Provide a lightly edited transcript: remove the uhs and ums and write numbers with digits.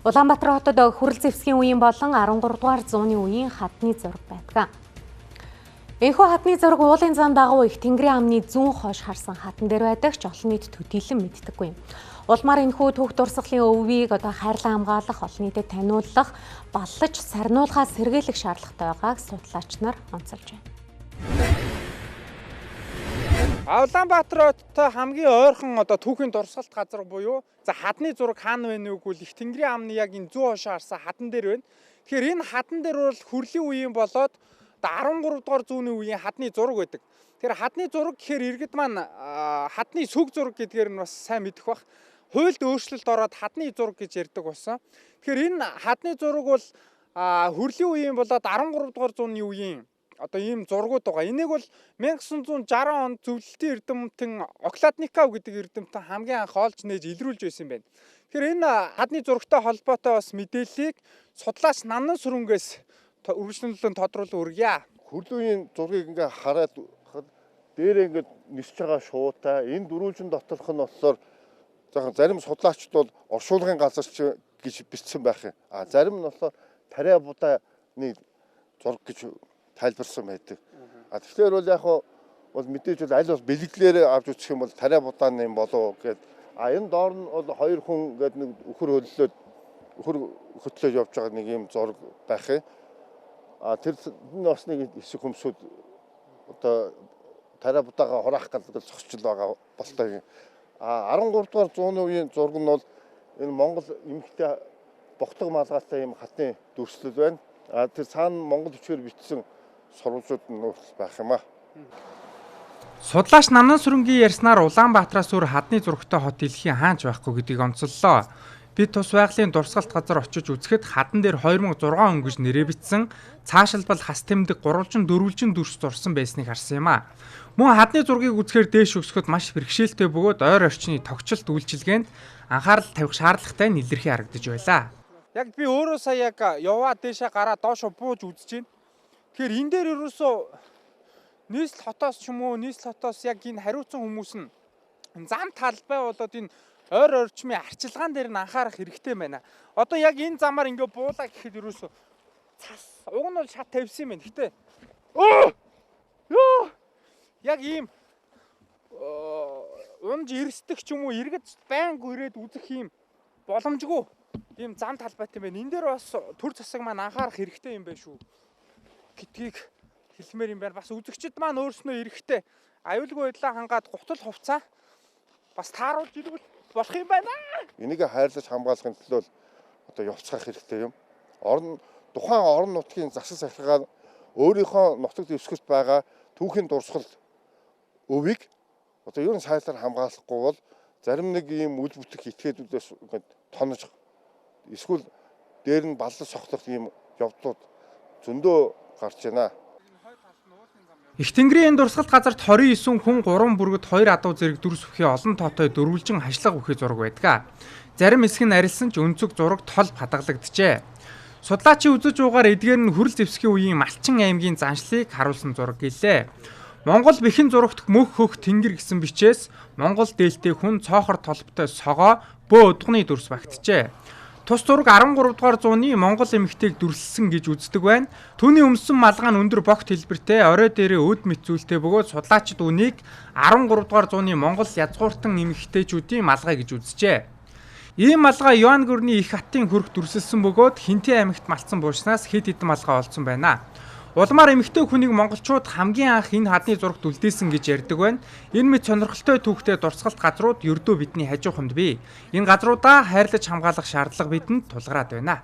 Улаанбаатар хотод хүрэл зэвсгийн үеийн болон 13 дугаар зууны үеийн хатны зураг байдаг. Энэхүү хатны зураг уулын зам дагуу их Тэнгэрийн амны зүүн хойш харсан хатан дээр байдаг ч олон нийт төдийлөн мэддэггүй юм. Улмаар энэхүү түүх дурсгалын өвийг хайрлан хамгаалах, олон нийтэд таниулах, баллаж, сарниулахаас сэргийлэх шаардлагатай байгааг судлаач нар онцолж байна. Улаанбаатар хоттой хамгийн ойрхон түүхийн дурсгалт газар буюу хатны зураг хаана байна вэ гэвэл их Тэнгэрийн амны яг энэ зүүн хойшоо харсан хатан дээр байна. Тэгэхээр энэ хатан дээр бол хүрлийн үеийн болоод 13 дугаар зууны үеийн хатны зураг байдаг. Тэгэхээр хатны зураг гэхээр иргэд маань хатны сүг зураг гэдгээр нь бас сайн мэдэх бах. Хуульд өөрчлөлт ороод хатны зураг гэж ярьдаг болсон. Тэгэхээр энэ хатны зураг бол хүрлийн үеийн болоод 13 дугаар зууны үеийн ийм зургууд байгаа. Энийг бол 1960 онд зөвлөлтийн эрдэмтэн Окладников гэдэг эрдэмтэн хамгийн анх олж нээж илрүүлж байсан юм байна. Тэгэхээр энэ хатны зурагтай холбоотой бас мэдээллийг судлаач Намнан Сүрэнгээс үргэлжлүүлэн тодруулан өргөе. Хүрлийн үеийн зургийг ингээ хараад дээрээ ингээ нисэж байгаа шуутай энэ дөрвөлжин доторх нь болохоор зарим судлаачд бол оршуулгын газарч гэж бичсэн байх юм. Зарим нь болохоор тариа будааны зураг гэж тайлбарсан байдаг. Тэгэхээр бол яг бол мэдээж бол аль бол бэлэглэлээр авч үзэх юм бол тариа будааны юм болов гэд. Энэ доор нь бол хоёр хүн гээд нэг өхөр хөтлөөд явж байгаа нэг юм зураг байх юм. Тэр нь бас нэг хэсэг хүмүүсүүд тариа будаага хураах гэдэг зохицол байгаа болтой. 13 дугаар зууны үеийн зураг нь бол энэ Монгол эмэгтэй богтог малгайтай юм хатны дүрслэл байна. Тэр цаана монгол бичгээр бичсэн сурвалжууд нь байх юм аа. Судлаач Намнан Сүрэнгийн ярьснаар Улаанбаатараас өөр хатны зурагтай хот дэлхийн хаач байхгүй гэдгийг онцоллоо. Бид тус байгалийн дурсгалт газар очиж үзэхэд хатан дээр 2006 он гэж нэрээ бичсэн цаашилбал хас тэмдэг гурвалжин дөрвөлжин дүрс зурсан байсныг харсан юм аа. Мөн хатны зургийг үзэхээр дээш өсгөхөд маш бэрхшээлтэй бөгөөд ойр орчны тогтчлт үйлчилгээнд анхаарал тавих шаардлагатай илэрхий харагдаж байлаа. Яг би өөрөө сая яг яваад дээшээ гараад доошо бууж үзэж байна. Тэгэхээр энэ дээр ерөөсөө нийслэл хотоос ч юм уу нийслэл хотоос яг энэ хариуцсан хүмүүс нь зам талбай болоод энэ ойр орчмын арчилгаан дээр нь анхаарах хэрэгтэй байна. Одоо яг энэ замаар ингээ буулаа гэхэд ерөөсөө цас уг нь бол шат тавьсан юм байна. Гэтэ яг ийм унж эрсдэх ч юм уу иргэд байнга ирээд үзэх юм боломжгүй ийм зам талбайтай байна. Энэ дээр бас төр засаг маань анхаарах хэрэгтэй юм байна шүү гэдгийг хэлмээр юм байна. Бас үзэгчид маань өөрснөө эрэхтэй аюулгүй байдлаа хангаад гутал хувцаа бас тааруулж ирвэл болох юм байна. Энийг хайрлаж хамгаалахын төлөө явцгаах хэрэгтэй юм. Тухайн орон нутгийн засаг сахилгаан өөрийнхөө нутагт дэвсгэж байгаа түүхийн дурсгал өвийг ерөн сайлаар хамгаалахгүй бол зарим нэг ийм үл бүтэх этгээдүүдээс тонож эсвэл дээр нь баллаж сохлох ийм явдлууд зөндөө гарч байна. Их Тэнгэрийн дурсгалт газарт 29 хүн 3 бүргэд 2 адуу зэрэг дүрс бүхий олон тоотой дөрвөлжин хажлага бүхий зураг байдаг. Зарим хэсэг нь арилсан ч өнцөг зураг тол хадгалагджээ. Судлаачийн үзэж уугаар эдгээр нь хүрэл зэвсгийн үеийн Малчин аймгийн заншлыг харуулсан зураг гэлээ. Монгол бэхэн зурагт мөх хөх тэнгэр гэсэн бичээс Монгол дээлтэй хүн цоохор толботой согоо бөө удганы дүрс багтжээ. Тус зураг 13 дугаар зууны Монгол эмэгтэйг дүрслсэн гэж үздэг байна. Түүний өмссөн малгай нь өндөр богт хэлбэртэй, орой дээрээ өд мэт зүйлтэй бөгөөд судлаачид үнийг 13 дугаар зууны Монгол язгууртан эмэгтэйчүүдийн малгай гэж үзжээ. Ийм малгай Юан гүрний их хатын хөрх дүрслсэн бөгөөд Хинтээ аймагт малцсан буушнаас хэд хэдэн малгай олдсон байна. Улмаар эмэгтэй хүнийг монголчууд хамгийн анх энэ хатны зурагт үлдээсэн гэж ярьдаг байна. Энэ мэт сонирхолтой түүхтэй дурсгалт газрууд ердөө бидний хажууханд бий. Энэ газруудаа хайрлаж хамгаалах шаардлага бидэнд тулгараад байна.